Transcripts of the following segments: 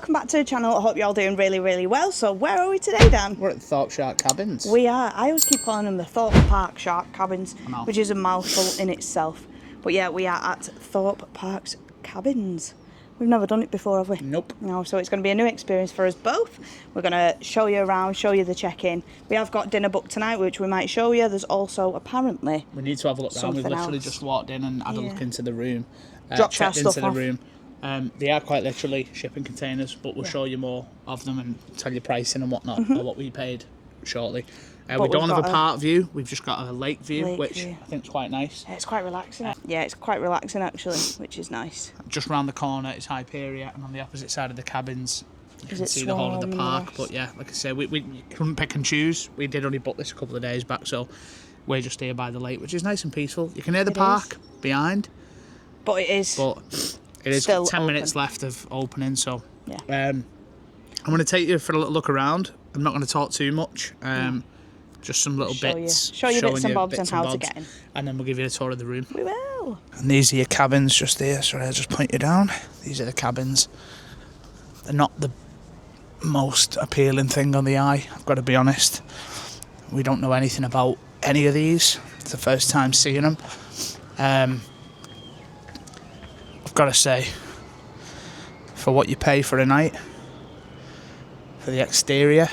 welcome back to the channel. I hope you're all doing really, really well. So where are we today, Dan? We're at the Thorpe Shark Cabins. We are. I always keep calling them the Thorpe Park Shark Cabins, which is a mouthful in itself. But yeah, we are at Thorpe Park's Cabins. We've never done it before, have we? Nope. No, so it's going to be a new experience for us both. We're going to show you around, show you the check-in. We have got dinner booked tonight, which we might show you. There's also, apparently, we need to have a look around. We've literally else. just walked in and had a look into the room. Dropped our checked stuff into off. the room. They are quite literally shipping containers, but we'll show you more of them and tell you pricing and whatnot, or what we paid shortly. We don't have a park view, we've just got a lake view, which I think is quite nice. Yeah, it's quite relaxing. Yeah, it's quite relaxing actually, which is nice. Just round the corner is Hyperia, and on the opposite side of the cabins you can see the whole of the Swarm park. But yeah, like I say, we couldn't pick and choose. We did only book this a couple of days back, so we're just here by the lake, which is nice and peaceful. You can hear the park behind. But it is still 10 open. minutes left of opening, so yeah. I'm going to take you for a little look around. I'm not going to talk too much. Just some little bits. Show you bits and bobs and how to get in. And then we'll give you a tour of the room. We will. And these are your cabins just there. Sorry, I'll just point you down. These are the cabins. They're not the most appealing thing on the eye, I've got to be honest. We don't know anything about any of these. It's the first time seeing them. I've got to say, for what you pay for a night, for the exterior,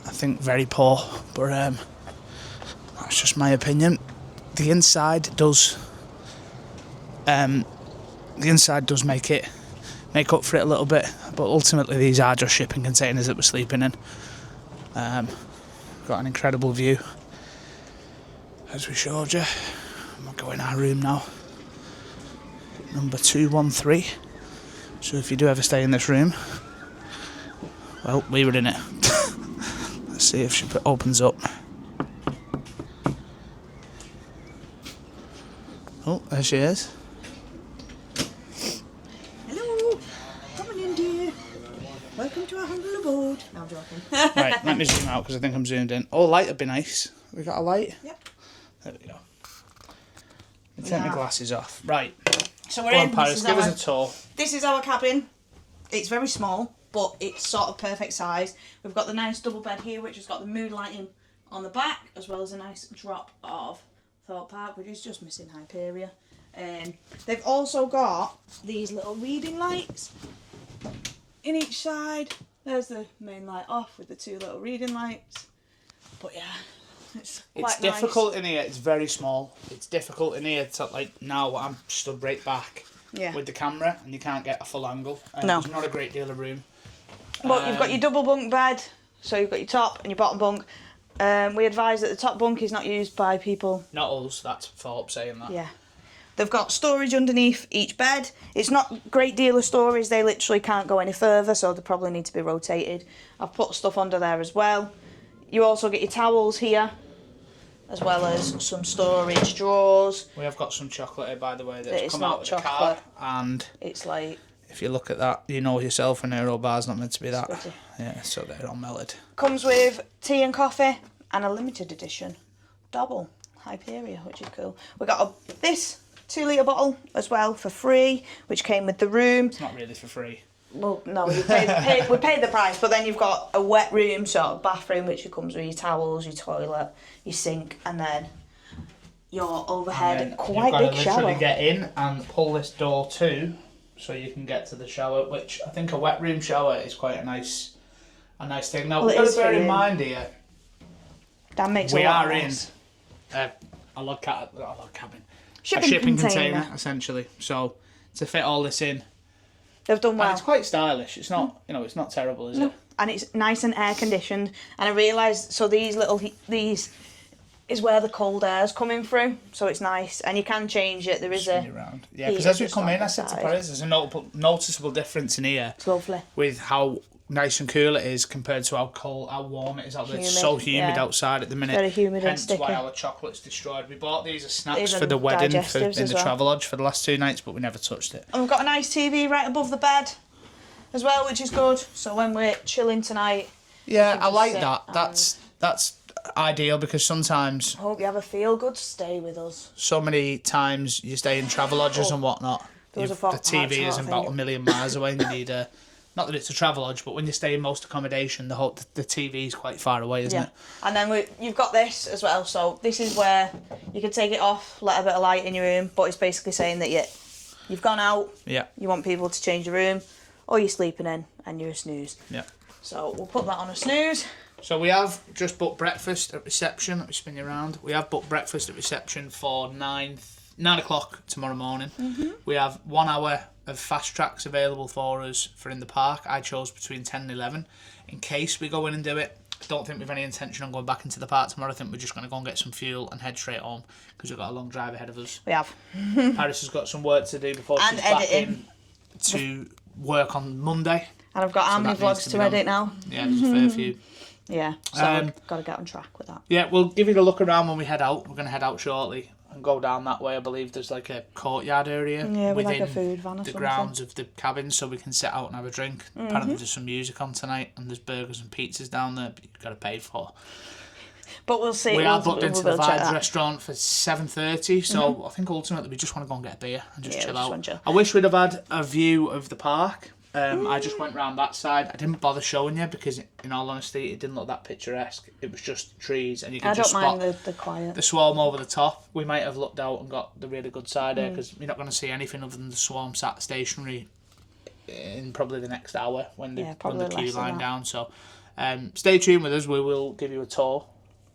I think very poor, but that's just my opinion. The inside does make up for it a little bit, but ultimately these are just shipping containers that we're sleeping in. Got an incredible view, as we showed you. We'll go in our room now, number 213. So if you do ever stay in this room, well, we were in it. Let's see if she opens up. Oh, there she is. Hello, coming in, dear. Welcome to our humble abode. No, I'm joking. Right, let me zoom out because I think I'm zoomed in. Oh, light would be nice. We got a light? Yep. There we go. Let me take my glasses off. Right. So we're Go in. on, Paris, give us a tour. This is our cabin. It's very small, but it's sort of perfect size. We've got the nice double bed here, which has got the mood lighting on the back, as well as a nice drop of Thorpe Park, which is just missing Hyperia. They've also got these little reading lights in each side. There's the main light off with the two little reading lights. But yeah, it's quite nice. Difficult in here. It's very small. It's difficult in here to, like, now I'm stood right back with the camera and you can't get a full angle. No. There's not a great deal of room. But you've got your double bunk bed, so you've got your top and your bottom bunk. We advise that the top bunk is not used by people. Not us, that's Thorpe saying that. Yeah. They've got storage underneath each bed. It's not a great deal of storage. They literally can't go any further, so they probably need to be rotated. I've put stuff under there as well. You also get your towels here, as well as some storage drawers. We have got some chocolate here, by the way, that's come not out of chocolate. the car. And it's like, if you look at that, you know yourself, an Aero bar's not meant to be that. Sweaty. Yeah, so they're all melted. Comes with tea and coffee and a limited edition double Hyperia, which is cool. We got this 2 litre bottle as well for free, which came with the room. It's not really for free. Well, no, we paid the price, but then you've got a wet room, sort of bathroom, which comes with your towels, your toilet, your sink, and then your overhead quite big shower. You've got to literally get in and pull this door too, so you can get to the shower, which I think a wet room shower is quite a nice thing. Now, we've got to bear in mind here, that makes we a lot are in less. a log cabin. Shipping A shipping container. container, essentially. So, to fit all this in, They've done well. and it's quite stylish. It's not, it's not terrible, is it? And it's nice and air conditioned. And I realised, so these is where the cold air is coming through. So it's nice, and you can change it. There is Around. Yeah, because as we come in, I said to Paris, there's a noticeable difference in here. It's lovely. With how nice and cool it is compared to how warm it is out there. It's so humid outside at the minute. Very humid and hence sticky. why our chocolate's destroyed. We bought these as snacks Even for the wedding in digestives the as well. Travelodge for the last 2 nights, but we never touched it. And we've got a nice TV right above the bed as well, which is good. So when we're chilling tonight, Yeah, I like that. That's ideal, because sometimes, I hope you have a feel good stay with us. so many times you stay in Travelodges and whatnot. There was The a Thorpe Park TV is sort of about thing. a million miles away, and you need a not that it's a travel lodge, but when you stay in most accommodation, the TV is quite far away, isn't it? And then you've got this as well. So this is where you can take it off, let a bit of light in your room, but it's basically saying that you've gone out, Yeah. you want people to change your room, or you're sleeping in and you're a snooze. Yeah. So we'll put that on a snooze. So we have just booked breakfast at reception. Let me spin you around. We have booked breakfast at reception for 9 o'clock tomorrow morning. We have 1 hour of fast tracks available for us for in the park. I chose between 10 and 11 in case we go in and do it. I don't think we've any intention on going back into the park tomorrow. I think we're just going to go and get some fuel and head straight home because we've got a long drive ahead of us. We have. Paris has got some work to do before And she's back editing. in to work on Monday. And I've got how many that needs vlogs to to be edit done. now? Yeah, there's a fair few. Yeah, so I've got to get on track with that. Yeah, we'll give you a look around when we head out. We're going to head out shortly and go down that way. I believe there's like a courtyard area Yeah, with within like a food van or the something. grounds of the cabins, so we can sit out and have a drink. Apparently there's some music on tonight and there's burgers and pizzas down there, but you've got to pay for. But we'll see. We are booked into the check Vibes that. restaurant for 7:30, so I think ultimately we just want to go and get a beer and just Yeah, chill we just out. want to chill. I wish we'd have had a view of the park. I just went round that side. I didn't bother showing you because, in all honesty, it didn't look that picturesque. It was just trees, and you could just spot the quiet. the swarm over the top. We might have looked out and got the really good side there because you're not going to see anything other than the swarm sat stationary in probably the next hour when they run the queue line down. So stay tuned with us. We will give you a tour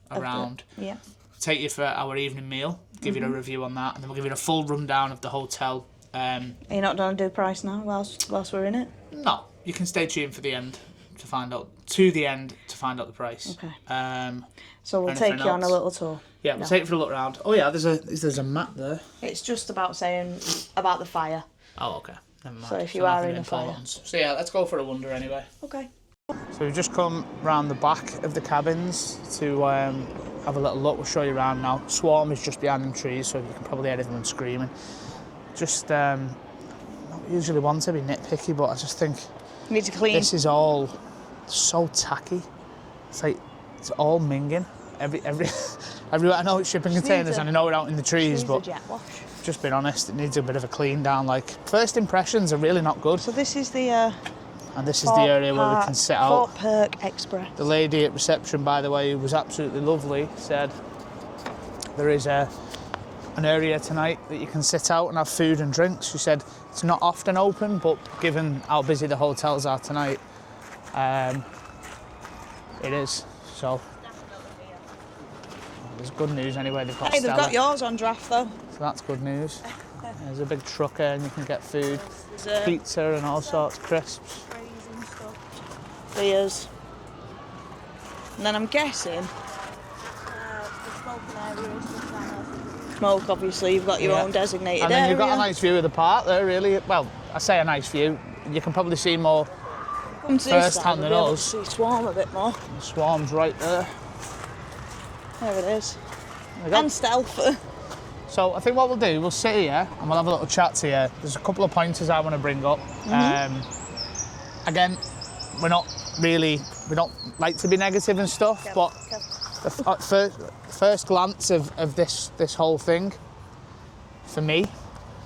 around. Yeah. Take you for our evening meal, give you a review on that, and then we'll give you a full rundown of the hotel. Are you not going to do price now whilst we're in it? No, you can stay tuned for the end to find out the price. Okay. So we'll take you on a little tour. Yeah, we'll take you for a look around. Oh yeah, there's a map there. It's just about saying about the fire. Oh okay, never mind. So if you are nothing in a fire. important. So yeah, let's go for a wander anyway. Okay. So we've just come round the back of the cabins to have a little look. We'll show you around now. Swarm is just behind them trees, so you can probably hear everyone screaming. Just not usually want to be nitpicky, but I just think You need to clean. this is all so tacky. It's like it's all minging. Everywhere. I know it's shipping containers, and I know we're out in the trees, but jet wash. just being honest, it needs a bit of a clean down. Like first impressions are really not good. So this is the And this is the area where we can sit out. Thorpe Express. The lady at reception, by the way, who was absolutely lovely, said there is an area tonight that you can sit out and have food and drinks. She said it's not often open, but given how busy the hotels are tonight, it is. So there's good news anyway. They've got Hey, they've Stella, got yours on draft though. so that's good news. There's a big truck here and you can get food, pizza and all sorts, crisps. Beers. And then I'm guessing the smoking area is just down there. Smoke, obviously, you've got your own designated And then area. you've got a nice view of the park there, really. Well, I say a nice view. You can probably see more Come to this first side, hand we'll than be able to us. see Swarm a bit more. The swarm's right there. There it is. There we go. And Stealth. So I think what we'll do, we'll sit here and we'll have a little chat to you. There's a couple of pointers I want to bring up. Again, we don't like to be negative and stuff, but the first glance of this whole thing, for me,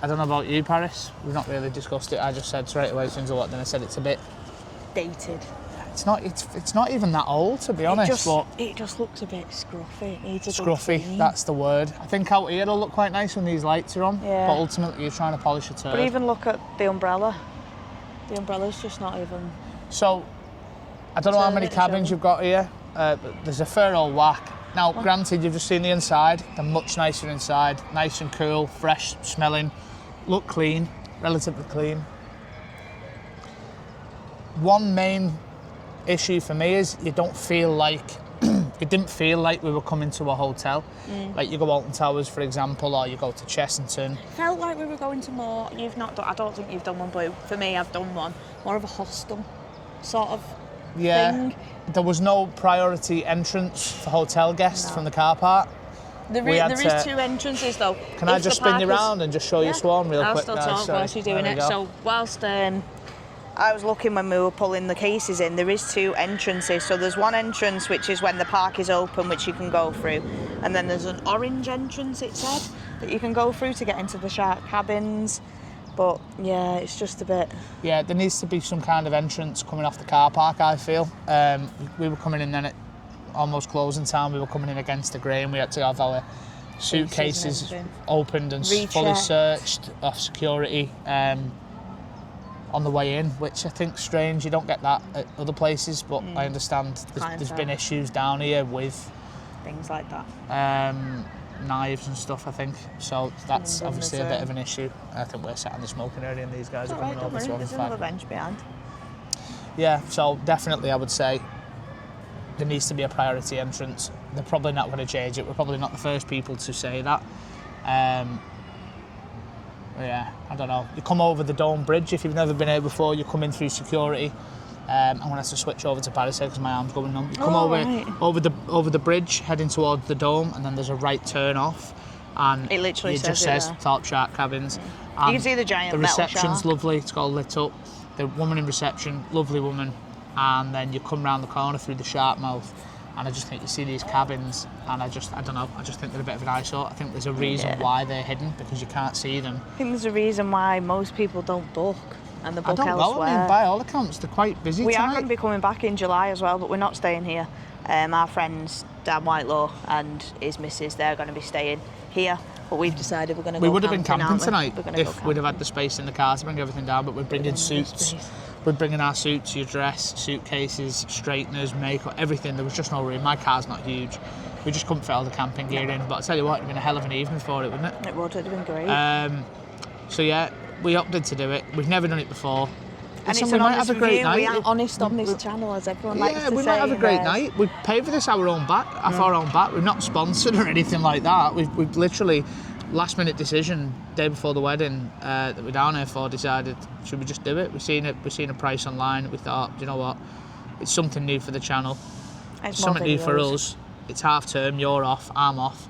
I don't know about you, Paris, we've not really discussed it. I just said straight away as soon as I walked in, I said it's a bit Dated. It's not even that old, to be honest, but it just looks a bit scruffy. It needs a good scruffy, clean. that's the word. I think out here it'll look quite nice when these lights are on, Yeah. but ultimately you're trying to polish a turd. But even look at the umbrella. The umbrella's just not even... So, I don't know how many cabins you've got here, but there's a fair old whack. Now, granted, you've just seen the inside. They're much nicer inside. Nice and cool, fresh smelling, look clean, relatively clean. One main issue for me is you don't feel like, it didn't feel like we were coming to a hotel. Like you go Alton Towers, for example, or you go to Chessington. Felt like we were going to more... You've not done... I don't think you've done one, but for me, I've done one. More of a hostel sort of thing. There was no priority entrance for hotel guests from the car park. There is two entrances though. Can I just spin you around and just show you Swarm real I'll quick? still guys? talk Sorry. whilst you're doing There we it. go. So whilst I was looking when we were pulling the cases in, there is two entrances. So there's one entrance which is when the park is open, which you can go through, and then there's an orange entrance, it said, that you can go through to get into the shark cabins. But yeah, it's just a bit. Yeah, there needs to be some kind of entrance coming off the car park, I feel. We were coming in then at almost closing time, we were coming in against the grain. We had to have our suitcases opened and fully searched off security on the way in, which I think's strange. You don't get that at other places, but I understand there's been issues down here with things like that. Knives and stuff, I think. So that's obviously a bit of an issue. I think we're sat in the smoking area and these guys are coming over to have a There's another bench behind. Yeah, so definitely I would say there needs to be a priority entrance. They're probably not going to change it. We're probably not the first people to say that. Yeah, I don't know. You come over the Dome Bridge, if you've never been here before, you come in through security. I'm going to have to switch over to Paris because my arm's going numb. You come over the bridge, heading towards the Dome, and then there's a right turn off. And it literally says Thorpe Shark Cabins. You can see the giant the metal reception's shark. Lovely, it's all lit up. The woman in reception, lovely woman. And then you come round the corner through the shark mouth, and I just think you see these cabins, and I don't know, I just think they're a bit of an eyesore. I think there's a reason why they're hidden, because you can't see them. I think there's a reason why most people don't book, and they book elsewhere. I don't know, I mean, by all accounts, they're quite busy We tonight. are going to be coming back in July as well, but we're not staying here. Our friends, Dan Whitelaw and his missus, they're going to be staying here, but we've decided we're going to go camping. We would have been camping tonight if we'd have had camping. the space in the car to bring everything down, but we're bringing suits. We're bringing our suits, your dress, suitcases, straighteners, makeup, everything. There was just no room. My car's not huge. We just couldn't fit all the camping gear in. But I'll tell you what, it'd been a hell of an evening for it, wouldn't it? It would, it'd have been great. So yeah, we opted to do it. We've never done it before. And it's an honest review. We are honest on this channel, as everyone likes to say. Yeah, we might have a great night. We paid for this our own back. We're not sponsored or anything like that. We've literally, last minute decision, day before the wedding, that we're down here for, decided, should we just do it? We've seen a price online. We thought, do you know what? It's something new for the channel. It's something new for us. It's half term, you're off, I'm off.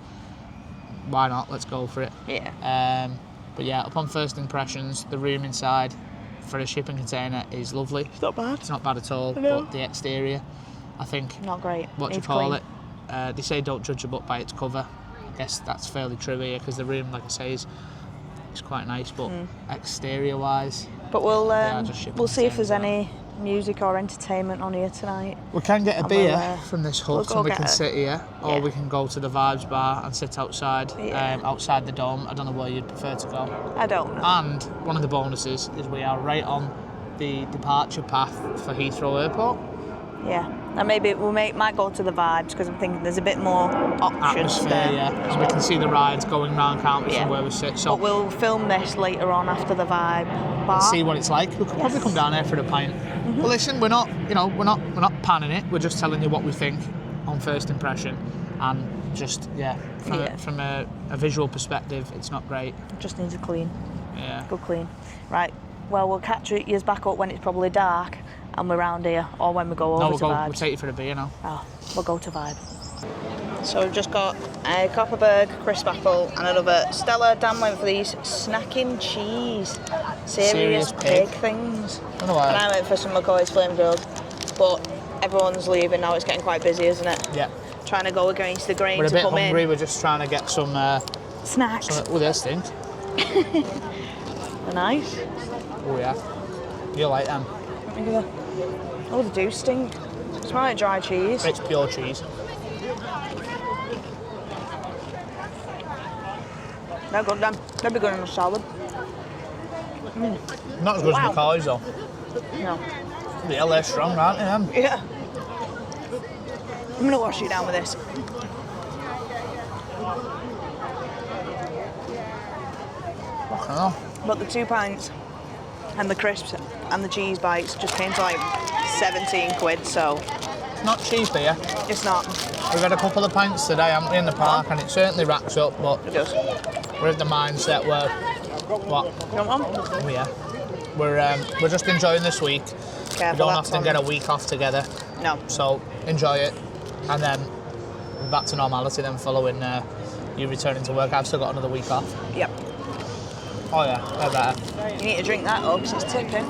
Why not? Let's go for it. Yeah. But yeah, upon first impressions, the room inside for a shipping container is lovely. It's not bad. It's not bad at all, but the exterior, I think... Not great. What do you call it? They say don't judge a book by its cover. I guess that's fairly true here, because the room, like I say, is quite nice, but exterior-wise... But we'll see if there's any music or entertainment on here tonight. We can get a beer from this hut and we can sit here, or we can go to the Vibes bar and sit outside, outside the Dome. I don't know where you'd prefer to go. I don't know. And one of the bonuses is we are right on the departure path for Heathrow Airport. Yeah, and maybe might go to the Vibes, because I'm thinking there's a bit more options Atmosphere, there. yeah, because we can see the rides going round, can't we, from where we sit. So but we'll film this later on after the Vibe bar. See what it's like. We could probably come down here for a pint. But listen, we're not panning it. We're just telling you what we think on first impression, and just from a visual perspective, it's not great. It just needs a clean. Yeah. Good clean. Right. Well, we'll catch you back up when it's probably dark and we're round here, or when we go over to Vibes. We'll take you for a beer now. Oh, we'll go to Vibe. So we've just got a Copperberg crisp apple and another Stella. Dan went for these snacking cheese. Serious pig things. I don't know why. And I went for some McCoy's flame grilled. But everyone's leaving now, it's getting quite busy, isn't it? Yeah. Trying to go against the grain We're a to bit come hungry, in. we're just trying to get some... Snacks. Oh, that stinks. They're nice. Oh yeah. You like them? Oh, they do stink. Smell like dry cheese. It's pure cheese. They're good then. They'd be good in a salad. Not as good as McCoy's though. No. Yeah, they're strong, aren't they? Them? Yeah. I'm gonna wash you down with this. Fucking hell. But the 2 pints and the crisps and the cheese bites just came to like 17 quid, so... It's not cheap here. It's not. We've had a couple of pints today, haven't we, in the park, and it certainly racks up, but It does. we're at the mindset where... What? You want one? Oh yeah. We're just enjoying this week. Careful, We don't that's often on. get a week off together, No. so enjoy it, and then we're back to normality then following you returning to work. I've still got another week off. Yep. Oh yeah, they're better. You need to drink that up, 'cause it's tipping.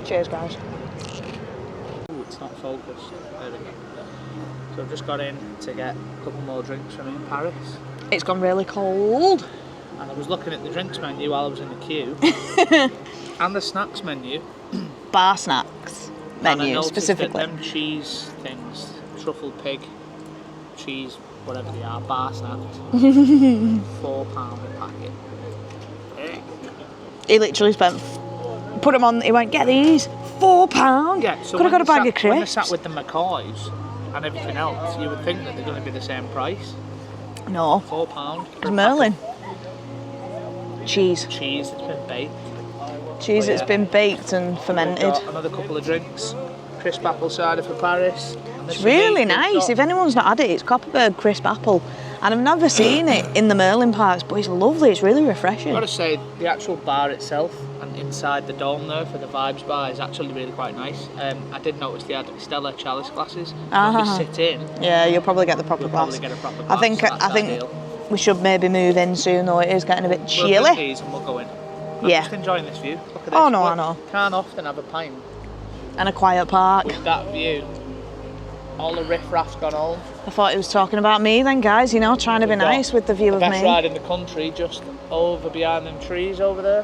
Cheers, guys. Ooh, it's not focused. There we go. So I've just got in to get a couple more drinks from in Paris. It's gone really cold. And I was looking at the drinks menu while I was in the queue. And the snacks menu. Bar snacks menu, and I noticed specifically. That them cheese things, truffle pig, cheese, whatever they are, bar snacks, £4 a packet. He literally spent, put them on, he went, get these, £4? Yeah, so could have got a bag of crisps. When they crisps. sat with the McCoys and everything else, you would think that they're going to be the same price. No, £4. it's Merlin. Cheese. Cheese that's been baked. Cheese that's been baked and fermented. Got another couple of drinks. Crisp apple cider for Paris. It's really nice. If anyone's not had it, it's Copperberg crisp apple. And I've never seen it in the Merlin parks, but it's lovely. It's really refreshing. I've got to say, the actual bar itself and inside the dome there for the Vibes bar is actually really quite nice. I did notice they had Stella chalice glasses. If you sit in, yeah, you'll probably get the proper glass. Probably get a proper glass. I think we should maybe move in soon, though. It is getting a bit chilly. We'll these and we'll go in. I'm just enjoying this view. Look at this. Oh no, I know. Can't often have a pint And a quiet park. with that view. All the riff-raff's gone home. I thought he was talking about me then, guys, you know, trying to be nice with the view of me. Best ride in the country, just over behind them trees over there.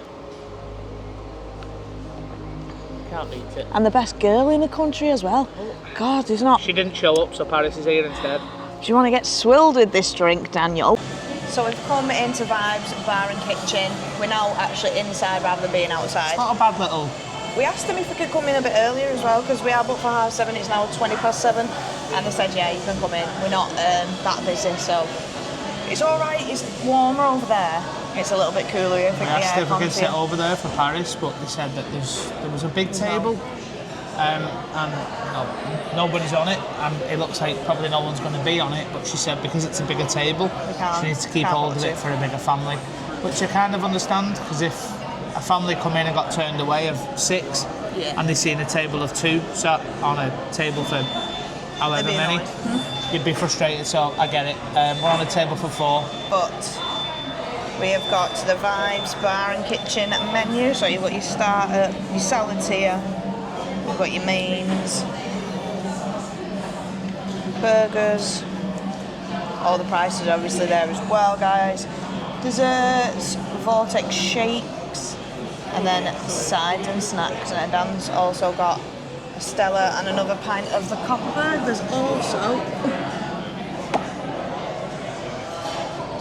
Can't beat it. And the best girl in the country as well. God, there's not... She didn't show up, so Paris is here instead. Do you want to get swilled with this drink, Daniel? So we've come into Vibes Bar and Kitchen. We're now actually inside rather than being outside. It's not a bad little... We asked them if we could come in a bit earlier as well, because we are booked for 7:30, it's now 7:20. And they said, yeah, you can come in. We're not that busy, so... It's alright, it's warmer over there. It's a little bit cooler here. I think We asked if we could sit here. over there for Paris, but they said that there was a big table and nobody's on it, and it looks like probably no one's going to be on it, but she said because it's a bigger table, she needs to keep hold of it for a bigger family, which I kind of understand, because if a family come in and got turned away of 6 and they seen a table of 2 sat on a table for however many, you'd be frustrated, so I get it. We're on a table for 4. But we have got the Vibes Bar and Kitchen menu, so you've got your starter, your salads here, you've got your mains, burgers, all the prices are obviously there as well, guys. Desserts, Vortex shakes, and then sides and snacks. And Dan's also got a Stella and another pint of the Copperberg. There's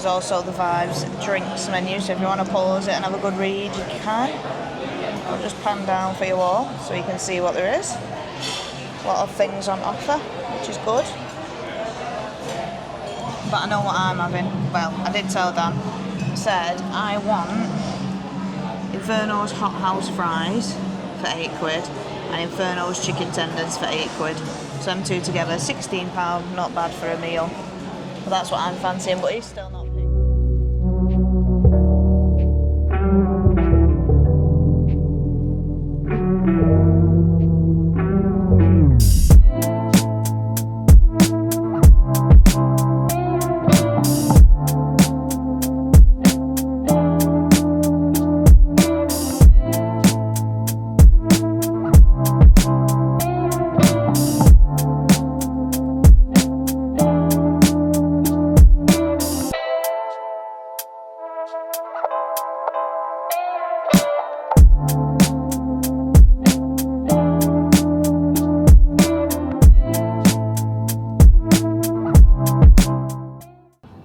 also the Vibes drinks menu, so if you want to pause it and have a good read, you can. I'll just pan down for you all so you can see what there is. A lot of things on offer, which is good. But I know what I'm having. Well, I did tell Dan. I said I want Inferno's hot house fries for £8 and Inferno's chicken tenders for £8. So them two together, £16, not bad for a meal. But that's what I'm fancying, but he's still not picked.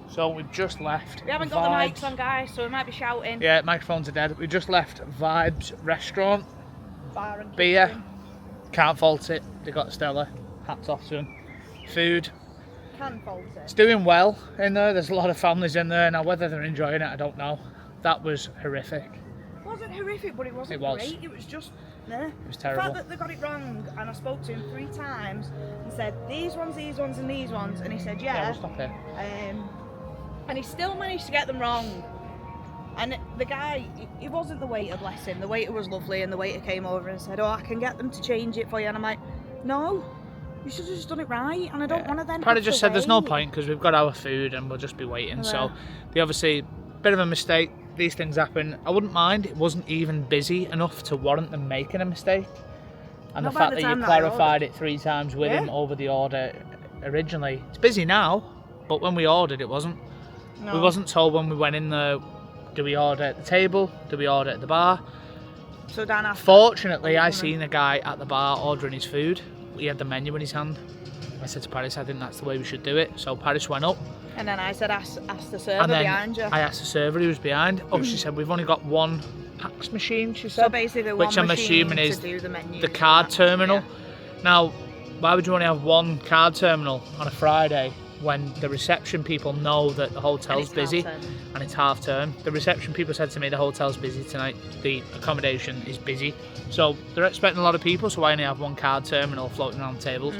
So we've just left. We haven't got the mics on, guys, so we might be shouting. Yeah, microphones are dead. We just left Vibes Restaurant. Bar and Beer. kitchen. Can't fault it. They got Stella. Hats off to them. Food. Can fault It's it. doing well in there. There's a lot of families in there. Now, whether they're enjoying it, I don't know. That was horrific. It wasn't horrific, but it wasn't great. It was just, It was terrible. The fact that they got it wrong, and I spoke to him 3 times and said, these ones, and these ones, and he said, Yeah, we'll stop here. And he still managed to get them wrong. And the guy, he wasn't the waiter, bless him. The waiter was lovely, and the waiter came over and said, oh, I can get them to change it for you. And I'm like, no, you should have just done it right, and I don't want to then Paddy just said there's no wait. point because we've got our food and we'll just be waiting. Yeah. So, they obviously, bit of a mistake. These things happen. I wouldn't mind. It wasn't even busy enough to warrant them making a mistake. And Not the by fact the that you time that I clarified ordered. it 3 times with him over the order, originally. It's busy now, but when we ordered it wasn't. No. We wasn't told when we went in there, do we order at the table, do we order at the bar? So Dan asked. Fortunately, I seen a guy at the bar ordering his food. He had the menu in his hand. I said to Paris, I think that's the way we should do it. So Paris went up. And then I said, ask the server behind you. I asked the server who was behind. Oh, she said, we've only got one PAX machine, she said. So basically which I'm assuming is the card terminal. Yeah. Now, why would you only have one card terminal on a Friday when the reception people know that the hotel's busy and it's half term? The reception people said to me the hotel's busy tonight, the accommodation is busy. So they're expecting a lot of people, so I only have one card terminal floating around the tables.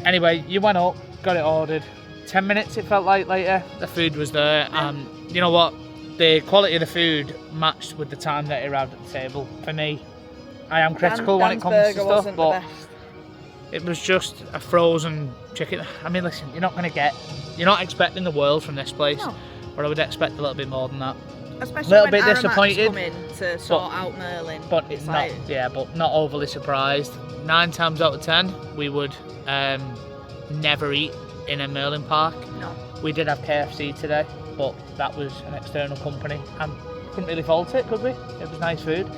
Anyway, you went up, got it ordered. 10 minutes it felt like later, the food was there, and you know what? The quality of the food matched with the time that it arrived at the table. For me, I am critical when it comes to stuff, but it was just a frozen chicken. I mean, listen, you're not expecting the world from this place, but I would expect a little bit more than that. Especially a little when bit Aramat's disappointed come in to sort out Merlin. But it's not, but not overly surprised. 9 times out of 10, we would never eat in a Merlin park. No. We did have KFC today, but that was an external company, and couldn't really fault it, could we? It was nice food.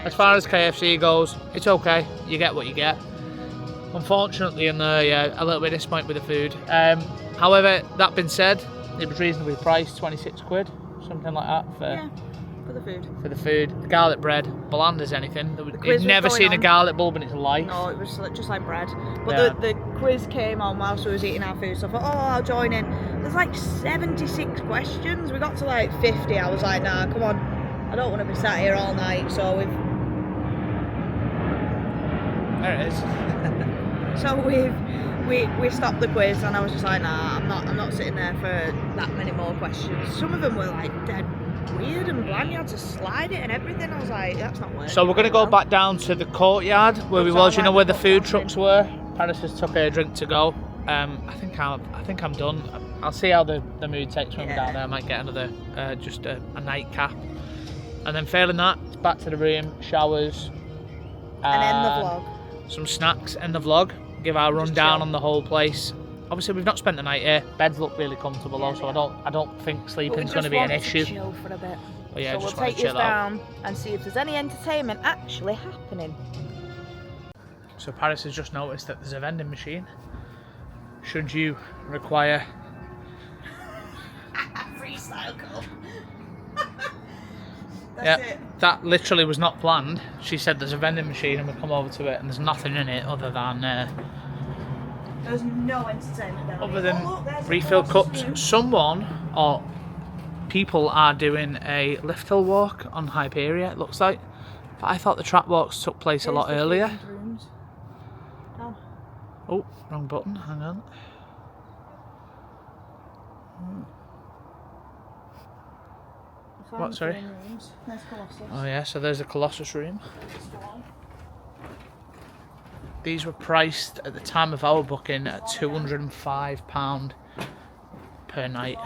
As far as KFC goes, it's okay. You get what you get. Unfortunately, in there, a little bit disappointed with the food. However, that being said, it was reasonably priced, 26 quid, something like that for the food. For the food, the garlic bread, bland as anything. You've never seen a garlic bulb in its life. No, it was just like bread. But the quiz came on whilst we was eating our food, so I thought, I'll join in. There's like 76 questions. We got to like 50. I was like, nah, come on. I don't want to be sat here all night. So There it is. So we stopped the quiz, and I was just like, nah, I'm not sitting there for that many more questions. Some of them were like dead weird and bland. You had to slide it and everything. I was like, that's not working. So we're going to go back down to the courtyard where we was, you know, where the food trucks were. Paris has took a drink to go. I think I'm done. I'll see how the mood takes when we're down there. I might get another just a nightcap, and then failing that, it's back to the room, showers, and end the vlog. Some snacks, end the vlog. Give our rundown on the whole place. Obviously, we've not spent the night here. Beds look really comfortable, though, so I don't think sleeping's going to be an issue. To chill for a bit. But yeah, so just we'll want take to you chill out. down and see if there's any entertainment actually happening. So Paris has just noticed that there's a vending machine. Should you require freestyle cup. That's it. That literally was not planned. She said there's a vending machine and we come over to it and there's nothing in it other than there's no entertainment down other here. than refill cups. Someone or people are doing a lift hill walk on Hyperia, it looks like. But I thought the trap walks took place a lot earlier. Oh, wrong button, hang on. What, sorry? Oh yeah, so there's a Colossus room. These were priced at the time of our booking at £205 per night.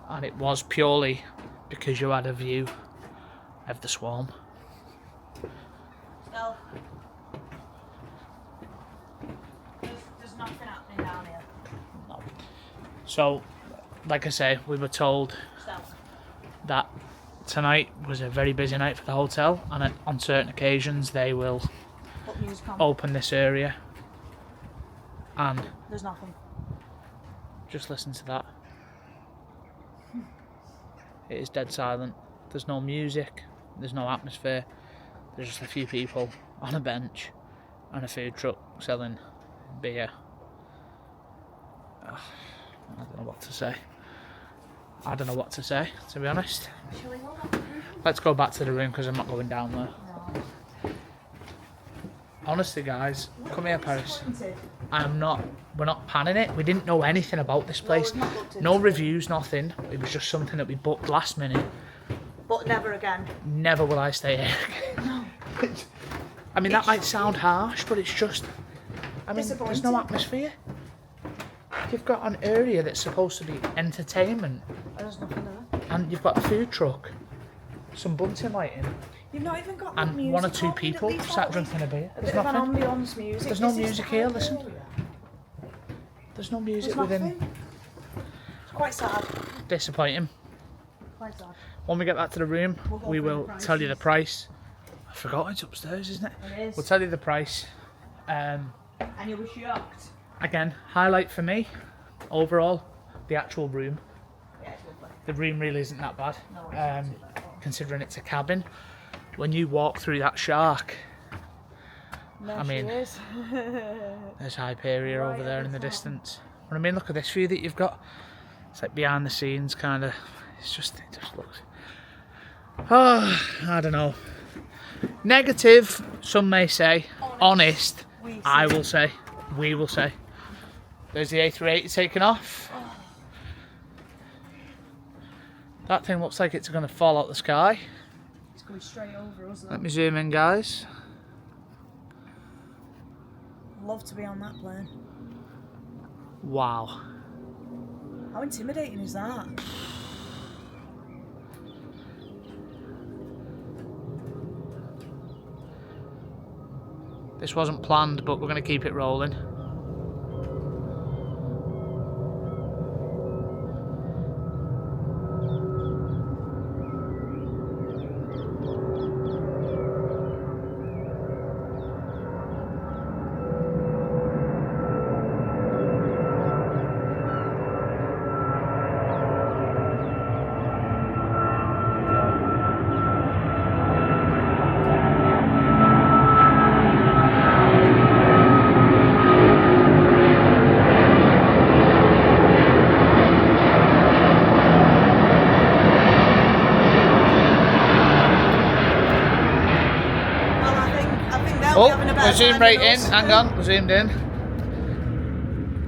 And it was purely because you had a view of the Swarm. No. There's nothing happening down here. No. So, like I say, we were told that tonight was a very busy night for the hotel, and on certain occasions they will open this area and there's nothing. Just listen to that. It is dead silent. There's no music, there's no atmosphere, there's just a few people on a bench and a food truck selling beer. I don't know what to say. To be honest. Let's go back to the room because I'm not going down there. No. Honestly, guys, come here, Paris. We're not panning it. We didn't know anything about this place. No reviews, nothing. It was just something that we booked last minute. But never again. Never will I stay here again. No. I mean, that might sound harsh, but it's just... I mean, there's no atmosphere. You've got an area that's supposed to be entertainment. There's nothing there. And you've got a food truck, some bunting lighting. You've not even got and music. one or two people sat drinking a beer. There's nothing. Ambience music. There's no music here, listen. There's no music There's within. nothing. It's quite sad. Disappointing. Quite sad. When we get back to the room, We'll go we through the will tell you the prices. price. I forgot it's upstairs, isn't it? It is. We'll tell you the price. And you'll be shocked. Again, highlight for me, overall, the actual room. Yeah, it's lovely. The room really isn't that bad, No, it's not too bad. considering it's a cabin. When you walk through that shark, There I mean, she is. there's Hyperia Right over there at in the the top. distance. But I mean, look at this view that you've got. It's like behind the scenes, kind of. It just looks. Oh, I don't know. Negative, some may say. Honest, We I say. will say. We will say. There's the A380 taken off. That thing looks like it's going to fall out the sky. It's going straight over us. Let me zoom in, guys. Love to be on that plane. Wow. How intimidating is that? This wasn't planned, but we're going to keep it rolling. Oh, we're zoomed right in. Hang on, we're zoomed in.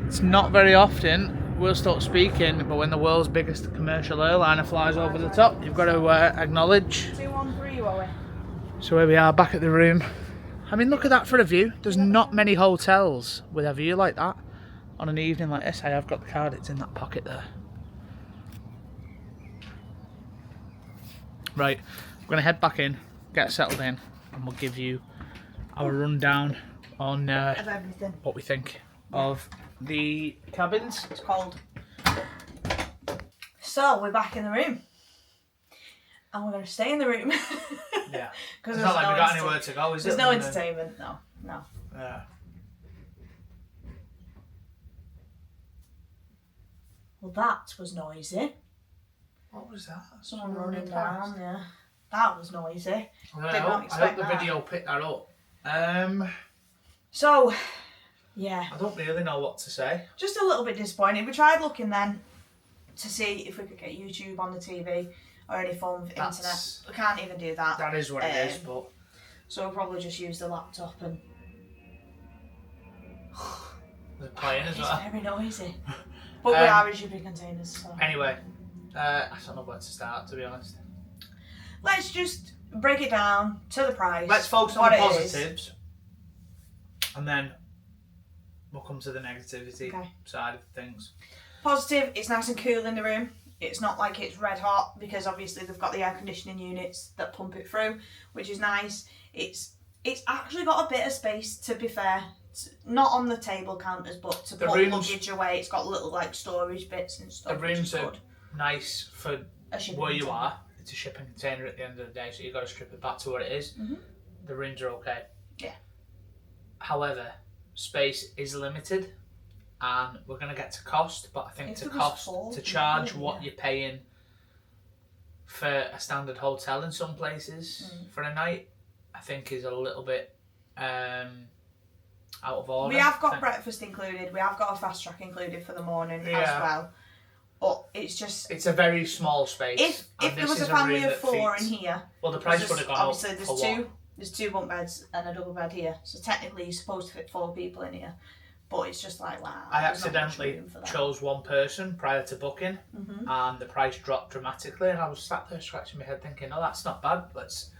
It's not very often we'll stop speaking, but when the world's biggest commercial airliner flies over the top, you've got to acknowledge. 213, are we? So here we are, back at the room. I mean, look at that for a view. There's not many hotels with a view like that on an evening like this. I have got the card, it's in that pocket there. Right, we're going to head back in, get settled in, and we'll give you our rundown on Of everything. what we think of the cabins. It's cold. So we're back in the room, and we're going to stay in the room. Yeah, Because it's not like we got anywhere to go, is it? There's no entertainment. No, no. Yeah. Well, that was noisy. What was that? Someone running down. Yeah, that was noisy. Well, Did not I hope expect the that. video picked that up. So, yeah, I don't really know what to say. just a little bit disappointed. We tried looking then to see if we could get YouTube on the TV or any form of internet. That's- We can't even do that. That is what it is, but So we'll probably just use the laptop and. they're playing as It's well. very noisy. But we Um, are in shipping containers, so. Anyway, I don't know where to start, to be honest. Let's just break it down to the price. Let's focus on what the it is. positives, and then we'll come to the negativity Okay. side of things. Positive, it's nice and cool in the room. It's not like it's red hot because obviously they've got the air conditioning units that pump it through, which is nice. It's actually got a bit of space, to be fair. It's not on the table counters, but to The put rooms- luggage away. It's got little like storage bits and stuff. The which rooms is are good. nice for A shipping where you container. are. It's a shipping container at the end of the day, so you've got to strip it back to what it is. Mhm. The rooms are okay. Yeah. However, space is limited, and we're going to get to cost, but I think If to there was cost, four, to charge yeah. what you're paying for a standard hotel in some places for a night, I think is a little bit out of order. We have I got think breakfast included. We have got a fast track included for the morning as Yeah. well. But it's just it's a very small space. if and there this was a is family room of that 4 in fits- here, Well, the price there's would have gone obviously up there's for two. what? There's 2 bunk beds and a double bed here, so technically you're supposed to fit 4 people in here. But it's just like wow. I there's not much accidentally room for that. chose one person prior to booking, and the price dropped dramatically. And I was sat there scratching my head, thinking, "Oh, that's not bad. Let's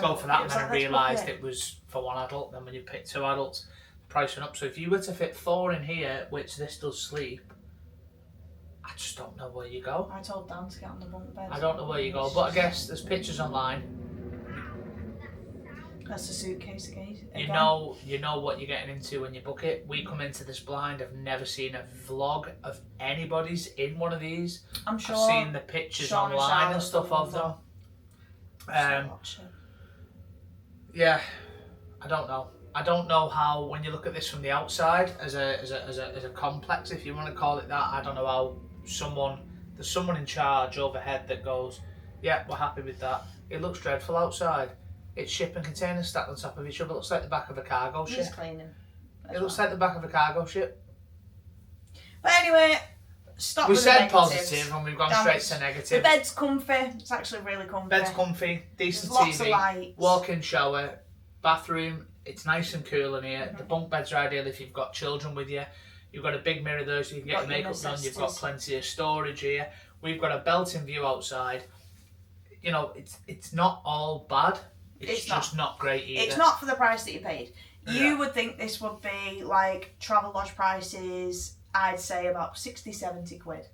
go for that." And then I realised it was for 1 adult. Then when you pick 2 adults, the price went up. So if you were to fit 4 in here, which this does sleep, I just don't know where you go. I told Dan to get on the bunk bed. I don't know where you go, but I guess there's pictures online. That's a suitcase again. You know what you're getting into when you book it. We come into this blind. I've never seen a vlog of anybody's in one of these. I'm sure. I've seen the pictures online and stuff of them. Yeah, I don't know. I don't know how, when you look at this from the outside as a complex, if you want to call it that. I don't know how there's someone in charge overhead that goes, yeah, we're happy with that. It looks dreadful outside. It's shipping containers stacked on top of each other. It looks like the back of a cargo ship. He's cleaning. It looks like the back of a cargo ship. But anyway, stop we with the said negatives. Positive and we've gone straight to negative. The bed's comfy. It's actually really comfy. Bed's comfy, decent There's lots TV, of lights. walk-in shower, bathroom. It's nice and cool in here. The bunk beds are ideal if you've got children with you. You've got a big mirror there so you can get your makeup done. You've got plenty of storage here. We've got a built-in view outside. You know, it's not all bad. It's just not great either. It's not for the price that you paid. You would think this would be like Travelodge prices, I'd say about 60, 70 quid.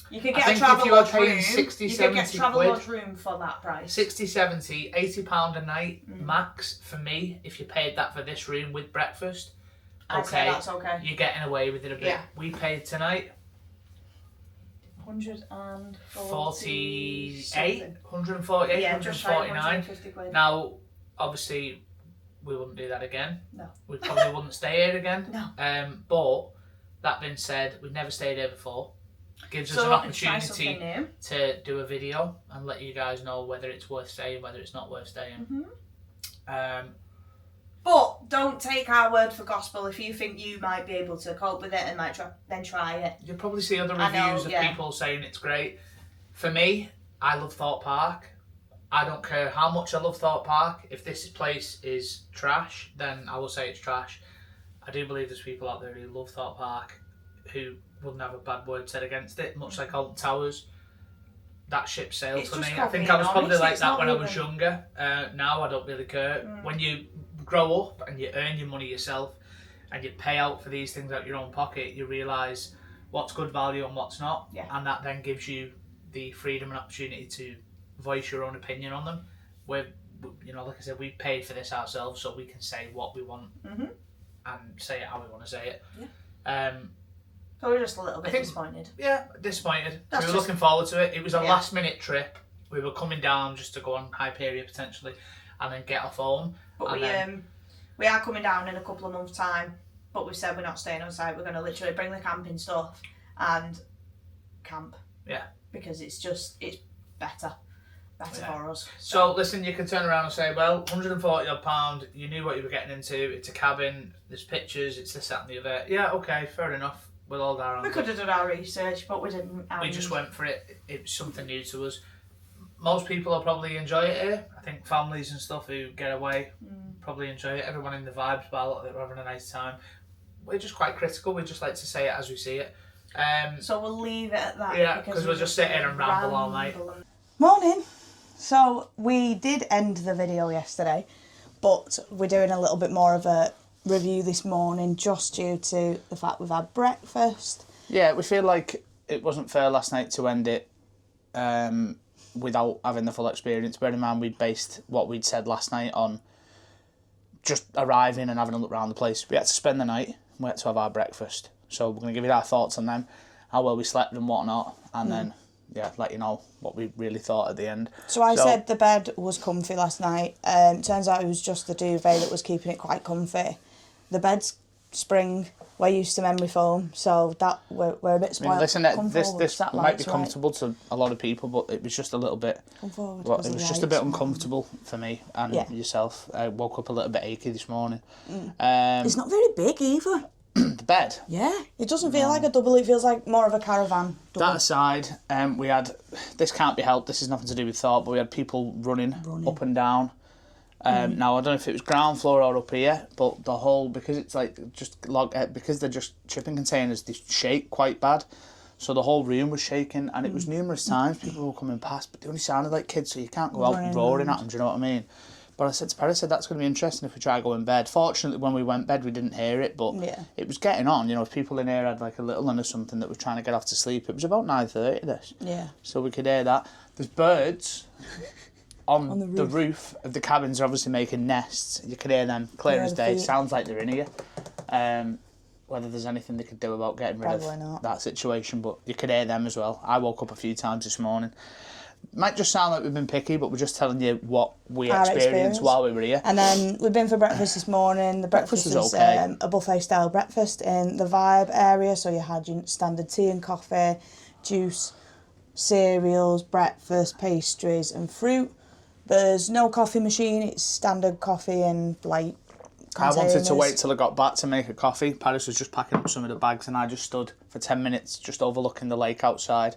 You could get a Travelodge room. 60, you 70 could get a Travelodge room for that price. 60, 70, £80 a night max for me if you paid that for this room with breakfast. I'd say that's okay. You're getting away with it a bit. Yeah. We paid tonight 148, yeah, just 149. Now, obviously, we wouldn't do that again. No. We probably wouldn't stay here again. No. But that being said, we've never stayed here before. Gives us an opportunity to do a video and let you guys know whether it's worth staying, whether it's not worth staying. But don't take our word for gospel. If you think you might be able to cope with it and then try it. You'll probably see other reviews of people saying it's great. For me, I love Thorpe Park. I don't care how much I love Thorpe Park. If this place is trash, then I will say it's trash. I do believe there's people out there who love Thorpe Park who wouldn't have a bad word said against it, much like Alton Towers. That ship sailed for me. I think I was probably like that when I was younger. Now I don't really care. When you grow up and you earn your money yourself and you pay out for these things out of your own pocket, you realise what's good value and what's not. Yeah. And that then gives you the freedom and opportunity to voice your own opinion on them. Like I said, we paid for this ourselves, so we can say what we want and say it how we want to say it. Yeah. So we're just a little bit disappointed. Yeah, disappointed. We were looking forward to it. It was a last minute trip. We were coming down just to go on Hyperia potentially and then get off home. But we are coming down in a couple of months' time, but we said we're not staying on site. We're going to literally bring the camping stuff and camp. Yeah. Because it's better for us. So listen, you can turn around and say, well, £140 odd, you knew what you were getting into. It's a cabin, there's pictures, it's this, that and the other. Yeah, okay, fair enough. We'll hold our We could have done our research, but we didn't. We just went for it. It was something new to us. Most people will probably enjoy it here. I think families and stuff who get away probably enjoy it. Everyone in the vibes, but a lot of it, we're having a nice time. We're just quite critical. We just like to say it as we see it. So we'll leave it at that. Yeah, because we'll just sit here and ramble all night. Morning. So we did end the video yesterday, but we're doing a little bit more of a review this morning just due to the fact we've had breakfast. Yeah, we feel like it wasn't fair last night to end it without having the full experience. Bear in mind, we'd based what we'd said last night on just arriving and having a look around the place. We had to spend the night, we had to have our breakfast. So we're going to give you our thoughts on them, how well we slept and whatnot, and then let you know what we really thought at the end. So I said the bed was comfy last night. Turns out it was just the duvet that was keeping it quite comfy. The bed's spring, we're used to memory foam, so that we're a bit spoiled. I mean, listen, this might be comfortable to a lot of people, but it was just a little bit. It was just a bit uncomfortable for me and yourself. I woke up a little bit achy this morning. It's not very big either. The bed. Yeah, it doesn't feel like a double. It feels like more of a caravan. Double. That aside, we had. This can't be helped. This is nothing to do with Thorpe, but we had people running up and down. Now I don't know if it was ground floor or up here, but the whole, because it's like because they're just shipping containers, they shake quite bad. So the whole room was shaking, and it was numerous times people were coming past, but they only sounded like kids, so you can't go out roaring at them. Do you know what I mean? But I said to Perry, that's going to be interesting if we try to go in bed. Fortunately, when we went to bed, we didn't hear it, but it was getting on. If people in here had like a little one or something that was trying to get off to sleep, it was about 9:30 this. Yeah. So we could hear that. There's birds. on the the roof of the cabins are obviously making nests. You can hear them clear as day. Sounds like they're in here. Whether there's anything they could do about getting rid of that situation, but you could hear them as well. I woke up a few times this morning. Might just sound like we've been picky, but we're just telling you what we experienced while we were here. And then we've been for breakfast this morning. The breakfast was okay. A buffet style breakfast in the Vibe area, so you had your standard tea and coffee, juice, cereals, breakfast, pastries and fruit. There's no coffee machine, it's standard coffee in light containers. I wanted to wait till I got back to make a coffee. Paris was just packing up some of the bags and I just stood for 10 minutes just overlooking the lake outside.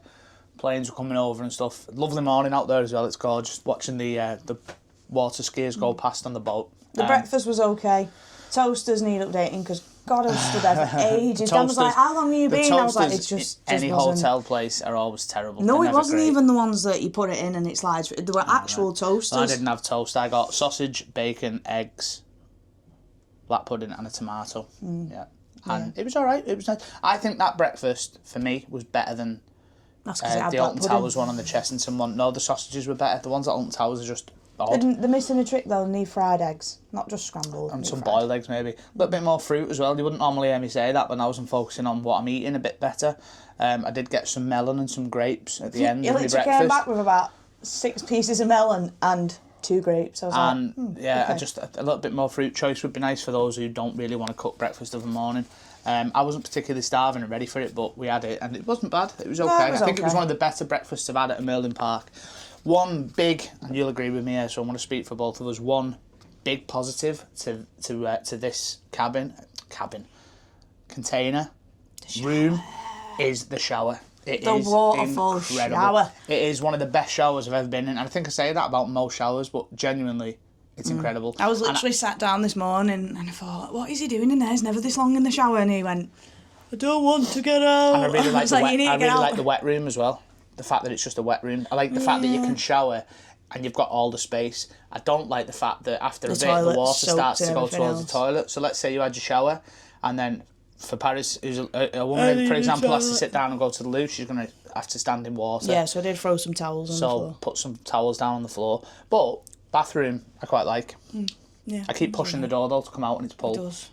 Planes were coming over and stuff. Lovely morning out there as well, it's gorgeous. Watching the water skiers go past on the boat. The breakfast was okay. Toasters need updating because God, I stood there for ages. Dan was like, how long have you been? I was like, it's just any wasn't. Hotel place are always terrible. No, it wasn't even the ones that you put it in and it slides. There were actual toasters. I didn't have toast. I got sausage, bacon, eggs, black pudding and a tomato. Yeah. And it was all right. It was nice. I think that breakfast, for me, was better than the Alton Towers one and the Chessington one. No, the sausages were better. The ones at Alton Towers are just odd. They're missing a trick though, they need fried eggs, not just scrambled. And some boiled eggs maybe. A little bit more fruit as well. You wouldn't normally hear me say that, but now I'm focusing on what I'm eating a bit better. I did get some melon and some grapes at the end of my breakfast. You came back with about 6 pieces of melon and 2 grapes. I was okay. Just a little bit more fruit choice would be nice for those who don't really want to cook breakfast of the morning. I wasn't particularly starving and ready for it, but we had it and it wasn't bad. It was okay. I think it was one of the better breakfasts I've had at a Merlin Park. One big, and you'll agree with me here, so I want to speak for both of us. One big positive to this container room is the shower. It is waterfall shower. It is one of the best showers I've ever been in. And I think I say that about most showers, but genuinely, it's incredible. I was literally sat down this morning and I thought, what is he doing in there? He's never this long in the shower. And he went, I don't want to get out. And I really like the wet room as well. The fact that it's just a wet room. I like the fact that you can shower and you've got all the space. I don't like the fact that after a bit the water starts to go towards the toilet. So let's say you had your shower and then for Paris, who's a woman, for example, has to sit down and go to the loo, she's going to have to stand in water. Yeah, so I did throw some towels on the floor. So put some towels down on the floor. But bathroom, I quite like. Yeah, I keep pushing the door though to come out and it's pulled. It does.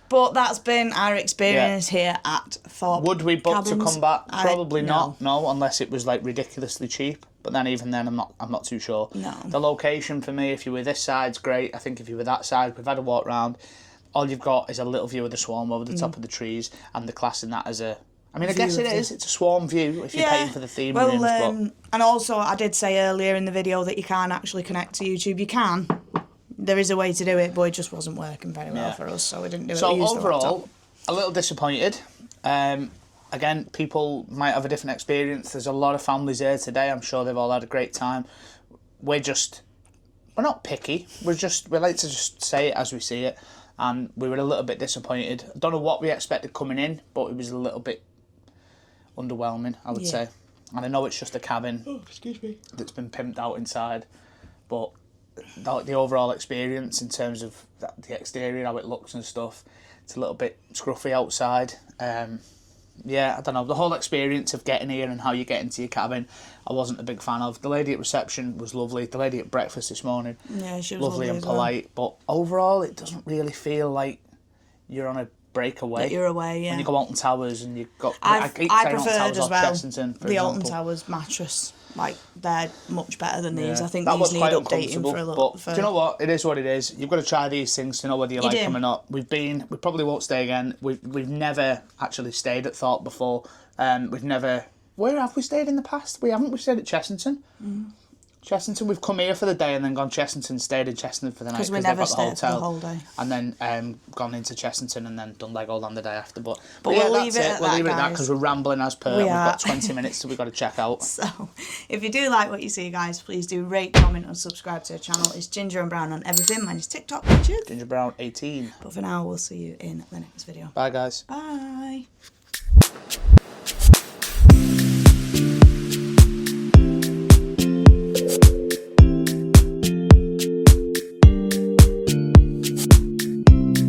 But that's been our experience here at Thorpe. Would we book to come back? Probably not. No, unless it was like ridiculously cheap. But then even then, I'm not too sure. No. The location for me, if you were this side's great. I think if you were that side, we've had a walk round. All you've got is a little view of the swarm over the top of the trees, and the class in that as a. I mean, I guess it is. It's a swarm view if you're paying for the theme rooms. But... And also, I did say earlier in the video that you can't actually connect to YouTube. You can. There is a way to do it, but it just wasn't working very well for us, so we didn't do it. So overall, a little disappointed. Again, people might have a different experience. There's a lot of families here today. I'm sure they've all had a great time. We're not picky. We like to just say it as we see it. And we were a little bit disappointed. I don't know what we expected coming in, but it was a little bit underwhelming, I would say. And I know it's just a cabin that's been pimped out inside, but the overall experience in terms of the exterior, how it looks and stuff, it's a little bit scruffy outside. I don't know, the whole experience of getting here and how you get into your cabin, I wasn't a big fan of. The lady at reception was lovely. The lady at breakfast this morning, she was lovely and polite. But overall, it doesn't really feel like you're on a breakaway. That you're away, When you go Alton Towers and you've got... I preferred as well the Alton Towers mattress. Like, they're much better than these. I think these need updating for a little... Do you know what? It is what it is. You've got to try these things to know whether you like them or not. We probably won't stay again. We've never actually stayed at Thorpe before. We've never... Where have we stayed in the past? We haven't. We've stayed at Chessington. Chessington, we've come here for the day and then gone Chessington, stayed in Chessington for the night because we never stayed for the whole day. And then gone into Chessington and then done Legoland the day after. But we'll leave it at that, We'll leave it at that because we're rambling as per. We've got 20 minutes till we've got to check out. So, if you do like what you see, guys, please do rate, comment and subscribe to our channel. It's Ginger and Brown on everything. Mine is TikTok, Richard. Ginger Brown 18. But for now, we'll see you in the next video. Bye, guys. Bye.